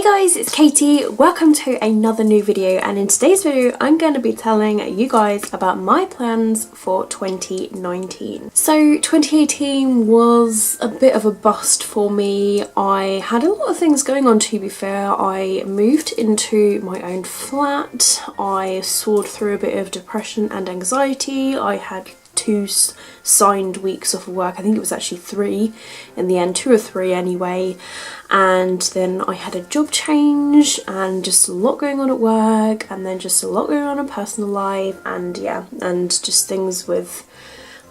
Hey guys, it's Katie. Welcome to another new video, and in today's video I'm going to be telling you guys about my plans for 2019. So 2018 was a bit of a bust for me. I had a lot of things going on, to be fair. I moved into my own flat. I soared through a bit of depression and anxiety. I had 2 signed weeks off of work. I think it was actually 3 in the end, 2 or 3 anyway. And then I had a job change and just a lot going on at work, and then just a lot going on in personal life, and yeah, and just things with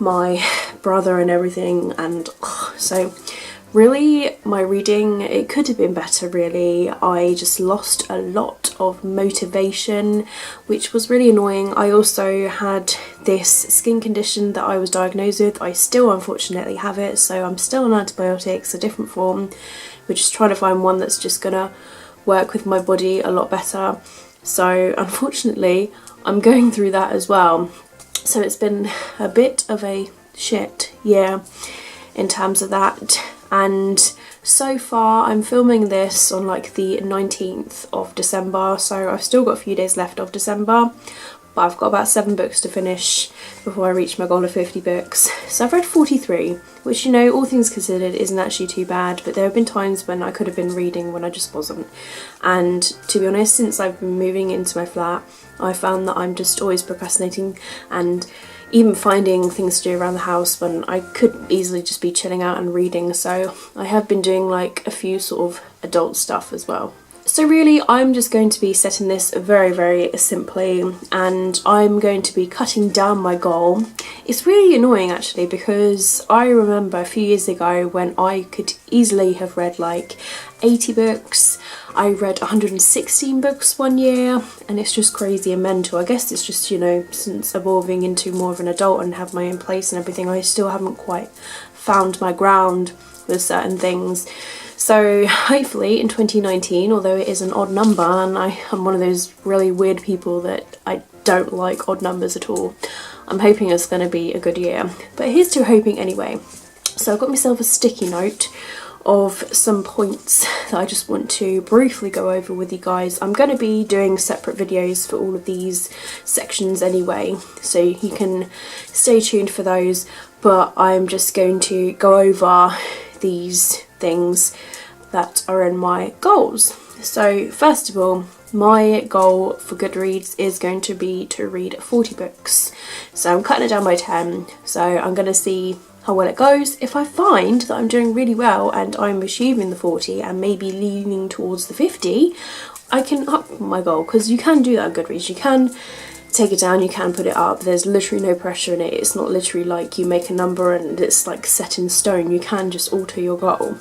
my brother and everything. And so really my reading, it could have been better really. I just lost a lot of motivation, which was really annoying. I also had this skin condition that I was diagnosed with. I still unfortunately have it, so I'm still on antibiotics, a different form. We're just trying to find one that's just gonna work with my body a lot better. So unfortunately I'm going through that as well. So it's been a bit of a shit year in terms of that. And so far I'm filming this on like the 19th of December, so I've still got a few days left of December, but I've got about 7 books to finish before I reach my goal of 50 books. So I've read 43, which, you know, all things considered isn't actually too bad, but there have been times when I could have been reading when I just wasn't. And to be honest, since I've been moving into my flat, I found that I'm just always procrastinating and even finding things to do around the house when I could easily just be chilling out and reading. So I have been doing like a few sort of adult stuff as well. So really I'm just going to be setting this very, very simply, and I'm going to be cutting down my goal. It's really annoying actually, because I remember a few years ago when I could easily have read like 80 books. I read 116 books one year, and it's just crazy and mental. I guess it's just, you know, since evolving into more of an adult and have my own place and everything, I still haven't quite found my ground with certain things. So hopefully in 2019, although it is an odd number, and I'm one of those really weird people that I don't like odd numbers at all, I'm hoping it's going to be a good year. But here's to hoping anyway. So I've got myself a sticky note of some points that I just want to briefly go over with you guys. I'm going to be doing separate videos for all of these sections anyway, so you can stay tuned for those, but I'm just going to go over these things that are in my goals. So first of all, my goal for Goodreads is going to be to read 40 books. So I'm cutting it down by 10, so I'm going to see how well it goes. If I find that I'm doing really well and I'm achieving the 40 and maybe leaning towards the 50, I can up my goal, because you can do that on Goodreads. You can take it down, you can put it up. There's literally no pressure in it. It's not literally like you make a number and it's like set in stone. You can just alter your goal.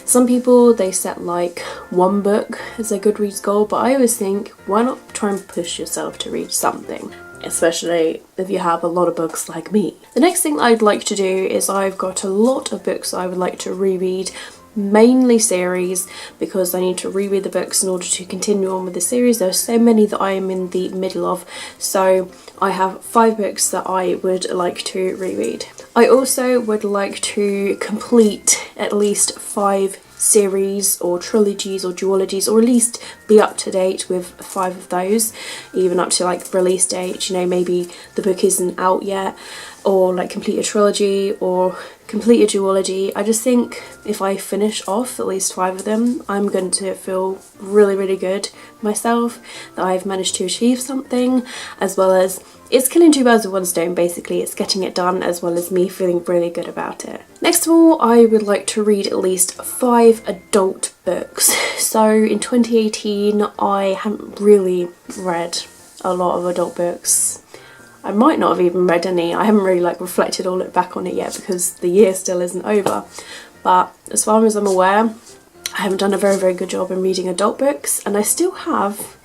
Some people, they set like 1 book as their Goodreads goal, but I always think, why not try and push yourself to read something, especially if you have a lot of books like me. The next thing I'd like to do is I've got a lot of books I would like to reread, mainly series, because I need to reread the books in order to continue on with the series. There are so many that I am in the middle of, so I have 5 books that I would like to reread. I also would like to complete at least 5 series or trilogies or duologies, or at least be up to date with 5 of those, even up to like release date. You know, maybe the book isn't out yet, or like complete a trilogy or complete a duology. I just think if I finish off at least 5 of them, I'm going to feel really, really good myself that I've managed to achieve something, as well as it's killing 2 birds with 1 stone. Basically, it's getting it done as well as me feeling really good about it. Next of all, I would like to read at least 5 adult books. So in 2018, I haven't really read a lot of adult books. I might not have even read any. I haven't really like reflected or looked back on it yet, because the year still isn't over. But as far as I'm aware, I haven't done a very, very good job in reading adult books, and I still have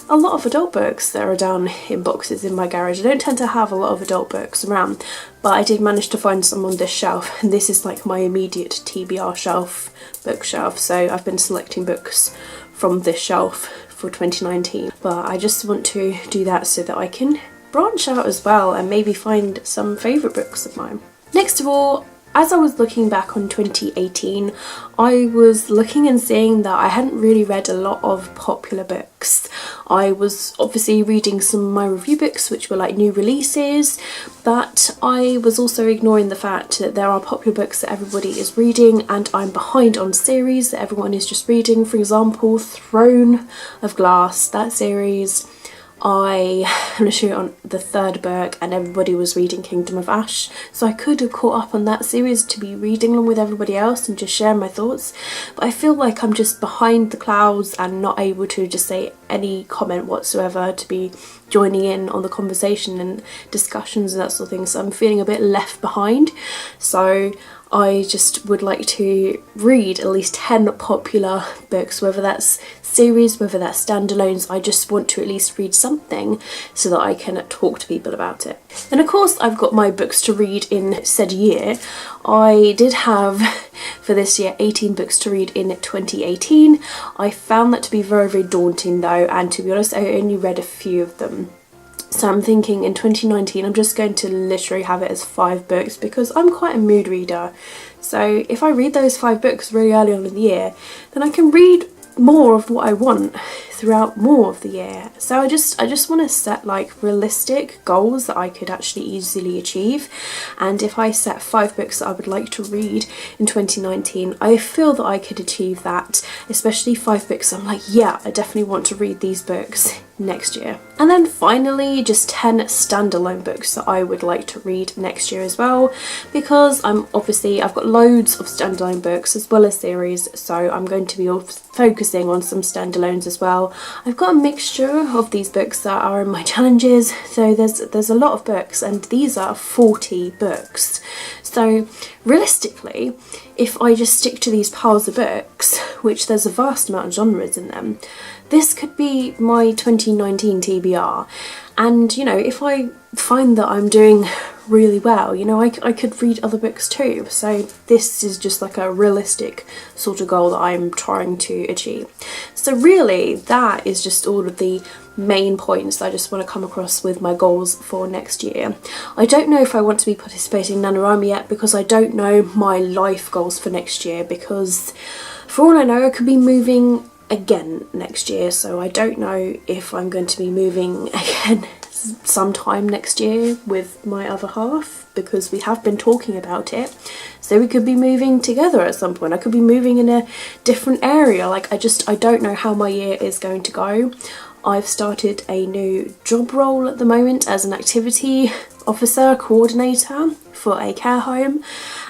a lot of adult books that are down in boxes in my garage. I don't tend to have a lot of adult books around, but I did manage to find some on this shelf, and this is like my immediate TBR shelf, bookshelf. So I've been selecting books from this shelf for 2019, but I just want to do that so that I can branch out as well and maybe find some favourite books of mine. Next of all, as I was looking back on 2018, I was looking and seeing that I hadn't really read a lot of popular books. I was obviously reading some of my review books, which were like new releases, but I was also ignoring the fact that there are popular books that everybody is reading and I'm behind on series that everyone is just reading. For example, Throne of Glass, that series, I am literally on the 3rd book and everybody was reading Kingdom of Ash, so I could have caught up on that series to be reading along with everybody else and just share my thoughts, but I feel like I'm just behind the clouds and not able to just say any comment whatsoever to be joining in on the conversation and discussions and that sort of thing, so I'm feeling a bit left behind. So I just would like to read at least 10 popular books, whether that's series, whether that's standalones. I just want to at least read something so that I can talk to people about it. And of course I've got my books to read in said year. I did have for this year 18 books to read in 2018. I found that to be very, very daunting though, and to be honest I only read a few of them. So I'm thinking in 2019 I'm just going to literally have it as 5 books because I'm quite a mood reader. So if I read those 5 books really early on in the year, then I can read more of what I want throughout more of the year. So I just want to set like realistic goals that I could actually easily achieve, and if I set 5 books that I would like to read in 2019, I feel that I could achieve that, especially 5 books I'm like, yeah, I definitely want to read these books next year. And then finally just 10 standalone books that I would like to read next year as well, because I've got loads of standalone books as well as series, so I'm going to be focusing on some standalones as well. I've got a mixture of these books that are in my challenges, so there's a lot of books, and these are 40 books. So realistically, if I just stick to these piles of books, which there's a vast amount of genres in them, this could be my 2019 TBR. And you know, if I find that I'm doing really well, you know, I could read other books too. So this is just like a realistic sort of goal that I'm trying to achieve. So really that is just all of the main points that I just want to come across with my goals for next year. I don't know if I want to be participating in NaNoWriMo yet, because I don't know my life goals for next year, because for all I know I could be moving again next year, so I don't know if I'm going to be moving again sometime next year with my other half, because we have been talking about it, so we could be moving together at some point. I could be moving in a different area. Like I don't know how my year is going to go. I've started a new job role at the moment as an activity officer coordinator for a care home,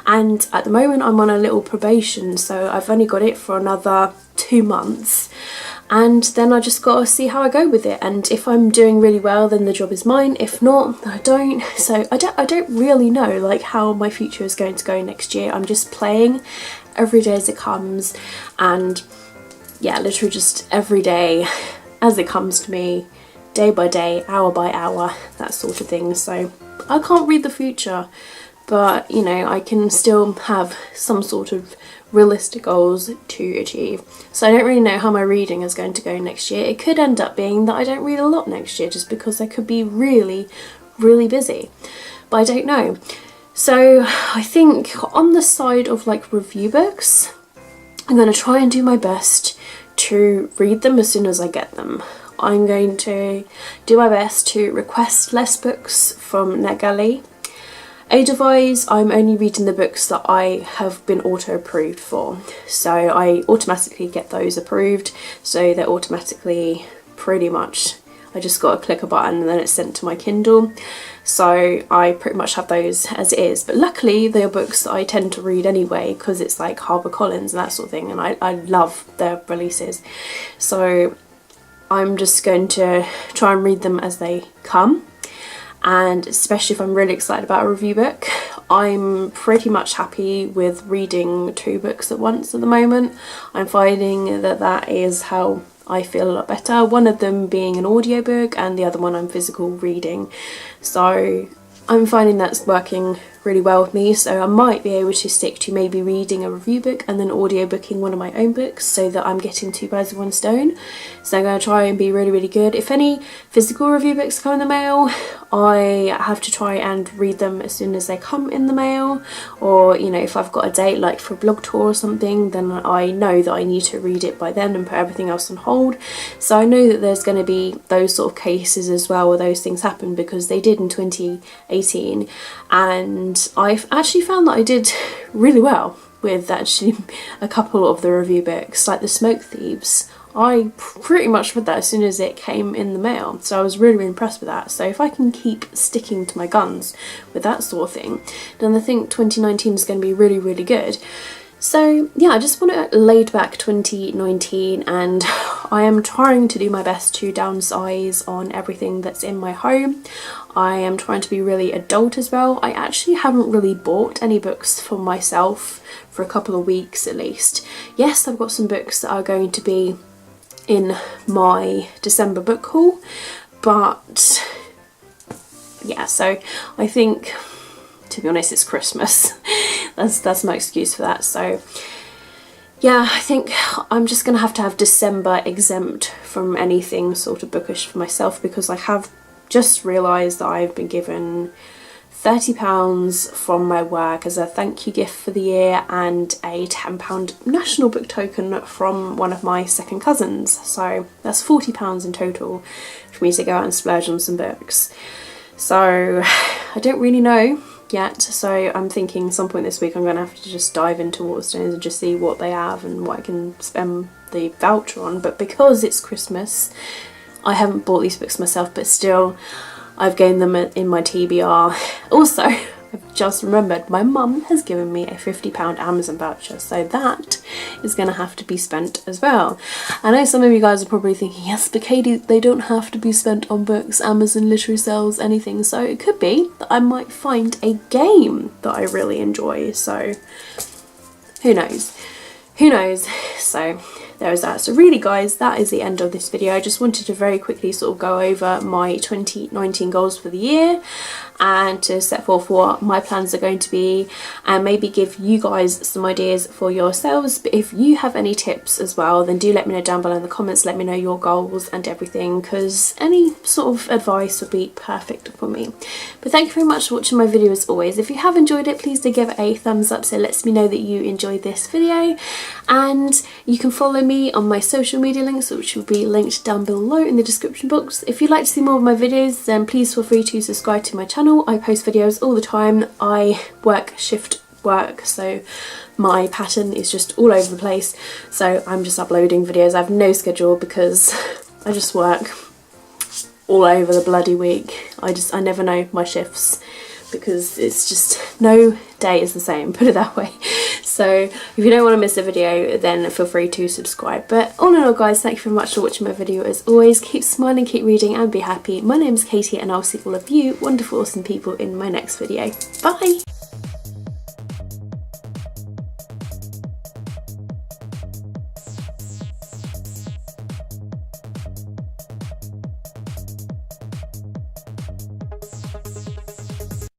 and at the moment I'm on a little probation, so I've only got it for another 2 months, and then I just got to see how I go with it, and if I'm doing really well then the job is mine, if not I don't. So I don't really know like how my future is going to go next year. I'm just playing every day as it comes, and yeah, literally just every day as it comes to me, day by day, hour by hour, that sort of thing. So I can't read the future, but you know, I can still have some sort of realistic goals to achieve. So I don't really know how my reading is going to go next year. It could end up being that I don't read a lot next year just because I could be really, really busy, but I don't know. So I think on the side of like review books, I'm going to try and do my best to read them as soon as I get them. I'm going to do my best to request less books from NetGalley. Age-wise, I'm only reading the books that I have been auto-approved for. So I automatically get those approved, so they're automatically pretty much, I just got to click a button and then it's sent to my Kindle. So I pretty much have those as it is, but luckily they are books that I tend to read anyway, because it's like HarperCollins and that sort of thing, and I love their releases. So I'm just going to try and read them as they come, and especially if I'm really excited about a review book. I'm pretty much happy with reading 2 books at once at the moment. I'm finding that that is how I feel a lot better, one of them being an audiobook and the other one I'm physical reading. So I'm finding that's working really well with me, so I might be able to stick to maybe reading a review book and then audiobooking one of my own books, so that I'm getting 2 birds with 1 stone. So I'm going to try and be really, really good. If any physical review books come in the mail, I have to try and read them as soon as they come in the mail, or you know, if I've got a date like for a blog tour or something, then I know that I need to read it by then and put everything else on hold. So I know that there's going to be those sort of cases as well where those things happen, because they did in 2018, and I've actually found that I did really well with actually a couple of the review books, like The Smoke Thieves. I pretty much read that as soon as it came in the mail, so I was really impressed with that. So if I can keep sticking to my guns with that sort of thing, then I think 2019 is going to be really good. So yeah, I just want to laid back 2019, and I am trying to do my best to downsize on everything that's in my home. I am trying to be really adult as well. I actually haven't really bought any books for myself for a couple of weeks at least. Yes, I've got some books that are going to be in my December book haul, but yeah, so I think, to be honest, it's Christmas. that's my excuse for that. So yeah, I think I'm just gonna have to have December exempt from anything sort of bookish for myself, because I have just realised that I've been given £30 from my work as a thank you gift for the year, and a £10 national book token from one of my second cousins. So that's £40 in total for me to go out and splurge on some books. So I don't really know yet, so I'm thinking some point this week I'm going to have to just dive into Waterstones and just see what they have and what I can spend the voucher on. But because it's Christmas, I haven't bought these books myself, but still I've gained them in my TBR. Also, I've just remembered my mum has given me a £50 Amazon voucher, so that is going to have to be spent as well. I know some of you guys are probably thinking, yes, but Katie, they don't have to be spent on books, Amazon literally sells anything. So it could be that I might find a game that I really enjoy, so who knows? Who knows? So there is that. So really guys, that is the end of this video. I just wanted to very quickly sort of go over my 2019 goals for the year and to set forth what my plans are going to be, and maybe give you guys some ideas for yourselves. But if you have any tips as well, then do let me know down below in the comments. Let me know your goals and everything, because any sort of advice would be perfect for me. But thank you very much for watching my video as always. If you have enjoyed it, please do give it a thumbs up so it lets me know that you enjoyed this video. And you can follow me on my social media links, which will be linked down below in the description box. If you'd like to see more of my videos, then please feel free to subscribe to my channel. I post videos all the time. I work shift work, so my pattern is just all over the place, so I'm just uploading videos. I have no schedule because I just work all over the bloody week. I never know my shifts, because it's just no day is the same, put it that way. So if you don't want to miss a video, then feel free to subscribe. But all in all guys, thank you very much for watching my video as always. Keep smiling, keep reading and be happy. My name is Katie, and I'll see all of you wonderful awesome people in my next video. Bye!